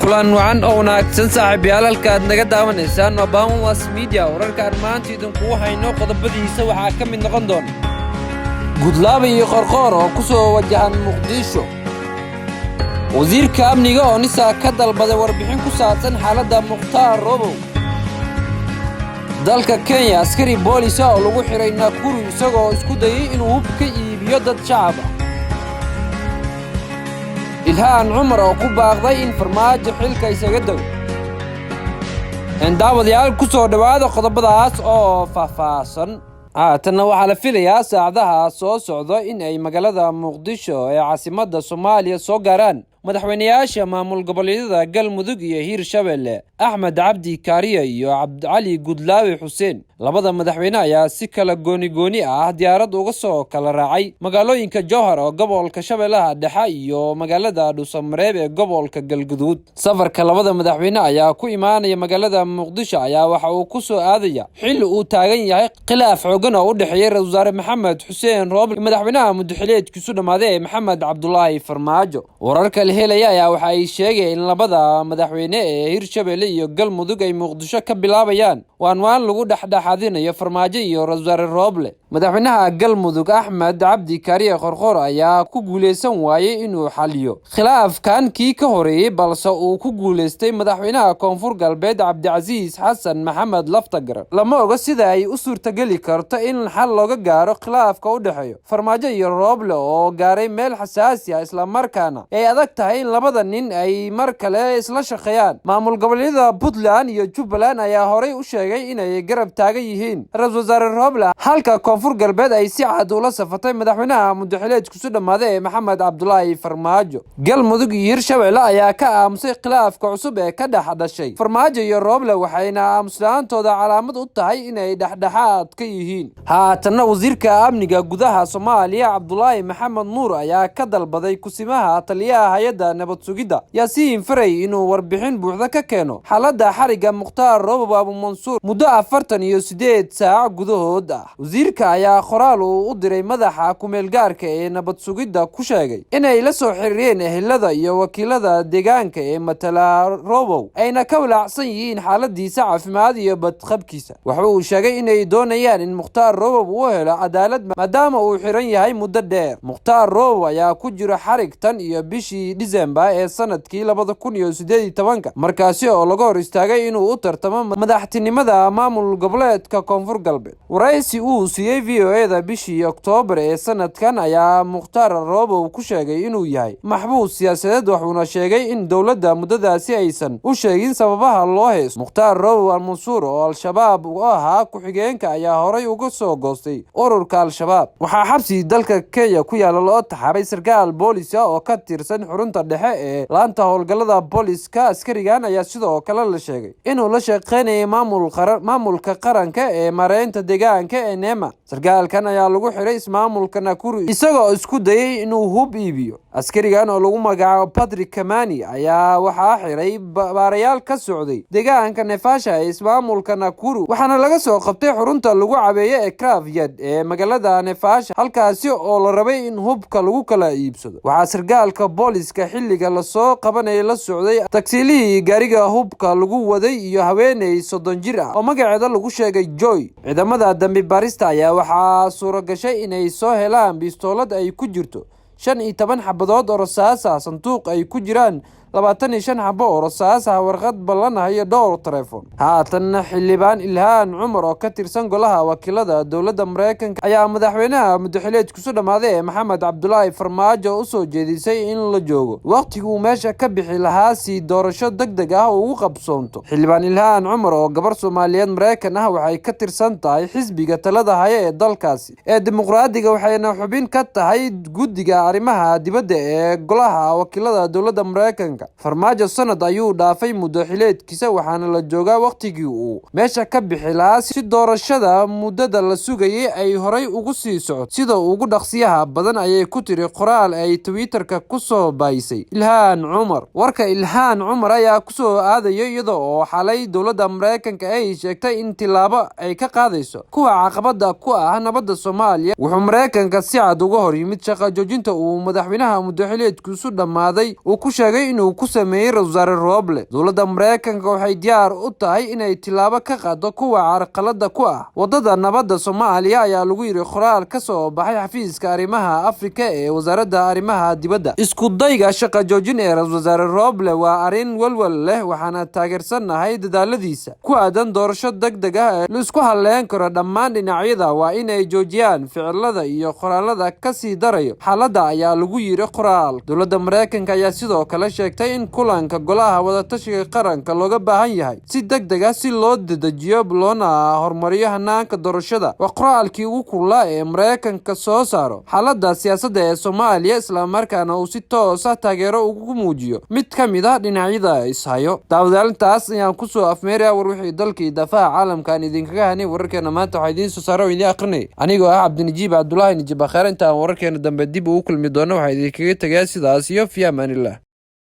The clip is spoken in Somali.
kulan wacan oo wanaagsan saaxiibayaal halkaad naga daawanaysaan waa Baamas Media wararka maanta idinku hayno qodobadiisa waxaa ka mid noqon doona Gudlaabe iyo Qorqor oo ku soo wajahan Muqdisho wasiirka amniga oo nisa ka dalbaday warbixin ku saabsan xaaladda Mukhtaar Robow dalka Kenya askari boolis oo lagu xiray Nakuru isagoo isku dayay inuu hub ka iibiyo dad shacab ah إلهان عمر وكوباغدي إن فرماج حلقة يسجدوا إن دعوة ديال كسر دواده قطبداس أو فافاسن تنوع على فيليا ساعدها سعودة إن أي مجلة مقدشة عاصمة الصومالية صقران madaxweynayaasha maamul goboleedyada galmudug iyo hiirshabelle Axmed Cabdi Kaariye iyo Cabdi Ali Gudlaabe Xuseen labada madaxweyne ayaa si kala gooni ah diyaarad uga soo kala raacay magaalooyinka Jowhar oo gobolka Shabeellaha Dhexe iyo magaalada Dhuusamareeb ee gobolka Galgaduud safarka labada madaxweyne ayaa ku imaanaya magaalada Muqdisho ayaa waxa uu ku soo aadaya xilli uu taagan yahay khilaaf xooggan oo u dhaxeeya Ra'iisul Wasaare Maxamed Xuseen Rooble madaxweynaha muddaxileedkiisu dhamaaday Maxamed Cabdullaahi Farmaajo wararka helaya ayaa waxa ay sheegeen in labada madaxweyne ee Hiirshabelle iyo Galmudug ay Muqdisho ka bilaabayaan waan lagu dhaxdhaxadinayo Farmaajo iyo Ra'iisul Wasaare Rooble madaxweynaha Galmudug Axmed Cabdi Kaariye Qorqor ayaa ku guuleysan waayay inuu xaliyo khilaafkan kii ka horeeyay balse uu ku guuleystay madaxweynaha Koonfur Galbeed Cabdicasiis Xasan Maxamed Laftagar lama oga sida ay u suurtagali karto in xal looga gaaro khilaafka u dhaxeeyo Farmaajo iyo Rooble oo gaaray meel xasaasi ah isla markaana ay adag in labada nin ay mar kale isla shaqeeyaan maamul goboleedyada Puntland iyo Jubbaland ayaa horay u sheegay inay garab taagan yihiin Ra'iisul Wasaare Rooble halka Koonfur Galbeed ay si cad ula safatay madaxweynaha muddaxileedkiisu dhamaaday Maxamed Cabdullaahi Farmaajo Galmudug iyo Hiirshabelle ayaa ka aamusay khilaafka cusub ee ka dhaxdhashay Farmaajo iyo Rooble waxayna aamusnaantooda calaamad u tahay inay dhaxdhaxaad ka yihiin haatana wasiirka amniga gudaha Soomaaliya Cabdullaahi Maxamed Nuur ayaa ka dalbaday kusimaha taliyaha hay'adda nabad sugidda Yaasiin Faray inuu warbixin buuxda ka keeno xaaladda xariga Mukhtaar Robow Abu Mansuur muddo 48 saac gudahood ah wasiirka ayaa qoraal u diray madaxa kumeel gaarka ee nabad sugidda ku sheegay inay la soo xiriireen ehelada iyo wakiilada deegaanka ee matala Robow ayna ka walaacsan yihiin xaaladiisa caafimaad iyo badqabkiisa waxa uu sheegay inay doonayaan in Mukhtaar Robow uu helo cadaalad maadaama uu xiran yahay muddo dheer Mukhtaar Robow ayaa ku jira xarig tan iyo bishii December ee sanadkii 2018 markaasi oo laga hor istaagay inuu u tartamo madaxtinimada maamul goboleedka Koonfur Galbeed waraysi uu siiyay VOA bishii October ee sanadkan ayaa Mukhtaar Robow ku sheegay inuu yahay maxbuus siyaasadeed wuxuuna sheegay in dawladda muddadaasi aysan u sheegin sababaha loo heeso Mukhtaar Robow Al-Mansuur oo Al-Shabaab u ahaa ku-xigeenka ayaa horay uga soo goostay ururka Al-Shabaab waxaa xabsi dalka Kenya ku yaala loo taxaabay sarkaal boolis oo ka tirsan xarunta dhexe ee laanta howlgallada booliska askarigan ayaa sidoo kale la sheegay inuu la shaqeynayay maamulka qaranka ee mareynta deegaanka ee Neema sarkaalkan ayaa lagu xiray ismaamulka Nakuru isagoo isku dayay inuu hub iibiyo askarigan oo lagu magacaabo Patrick Kamani ayaa waxaa xiray baarayaal ka socday deegaanka Naivasha ee ismaamulka Nakuru waxaana laga soo qabtay xarunta lagu cabeeyay ee Cravyard ee magaalada Naivasha halkaasi oo la rabay in hubka lagu kala iibsado waxaa sarkaalka booliska xilliga la soo qabanay la socday taksiilihii gaariga hubka lagu waday iyo haweeney 30 jir ah oo magaceeda lagu sheegay Joy ciidamada dambi baarista ayaa waxaa suuro gashay inay soo helaan bistoolad ay ku jirto 15 xabadood oo rasaas ah sanduuq ay ku jiraan 25 xabo oo rasaas ah warqad ballan ah iyo dhowr telefoon haatan xildhibaan Ilhaan Cumar oo ka tirsan golaha wakiilada dawladda Mareykanka ayaa madaxweynaha muddaxileedkiisu dhamaaday Maxamed Cabdullaahi Farmaajo u soo jeedisay in la joogo waqtigu meesha ka bixi lahaa si doorasho degdeg ah ugu qabsoonto xildhibaan Ilhaan Cumar oo gabar Soomaaliyeed Mareykan ah waxay ka tirsan tahay xisbiga talada haya ee dalkaasi ee dimuqraadiga waxayna xubin ka tahay guddiga arrimaha dibadda ee golaha wakiilada dawladda Mareykanka Farmaajo sanad ayuu dhaafay muddaxileedkiisa waxaana la joogaa waqtigii uu meesha ka bixi lahaa si doorashada muddada la sugayay ay horay ugu sii socod sida ugu dhaqsiyaha badan ayay ku tiri qoraal ay Twitterka ku soo baysay Ilhaan Cumar warka Ilhaan Cumar ayaa ku soo aadayo iyada oo xalay dawladda Mareykanka ay sheegtay in tilaabo ay ka qaadayso kuwa caqabada ku ah nabadda Soomaaliya wuxuu Mareykanka si cad uga hor yimid shaqo joojinta uu madaxweynaha muddaxileedkiisu dhamaaday uu ku sheegay inuu uu ku sameeyay ra'iisul wasaare Roble. Dowladda Mareykanka waxay diyaar u tahay inay tilaabo ka qaado kuwa carqalada ku ah wadada nabadda Soomaaliya ayaa lagu yiri qoraal ka soo baxay xafiiska arrimaha Afrika ee wasaaradda arrimaha dibadda. Isku dayga shaqo joojin ee ra'iisul wasaare Roble waa arrin walwal leh, waxaana taageersanahay dadaaladiisa ku aadan doorasho degdeg ah la isku halleyn karo. Dhammaan dhinacyada waa inay joojiyaan ficilada iyo qoraalada ka sii darayo xaaladda ayaa lagu yiri qoraal. Dowladda Mareykanka ayaa sidoo kale sheegtay in kulanka golaha wadatashiga qaranka looga baahan yahay si degdeg ah si loo dedejiyo loona horumariyo hanaanka doorashada. Waa qoraalkii ugu kulaa ee Mareykanka soo saaro xaaladda siyaasadda ee Soomaaliya, isla markaana uu si toos ah taageero ugu muujiyo mid ka mid ah dhinacyada ishayo. Daawadaalintaas ayaan ku soo afmeeraya wixii dalkii daafaha caalamkan idinkaga hanay wararkeena maanta waxaa idiin soo saaray oo idiin akhrinay anigoo ah Cabdinajiib Cabdullaahi Nijib Bakhaar. intaan wararkeena dambe dib ugu kulmi doono waxaa idinkaga tagay sidaas iyo fi amaanillah.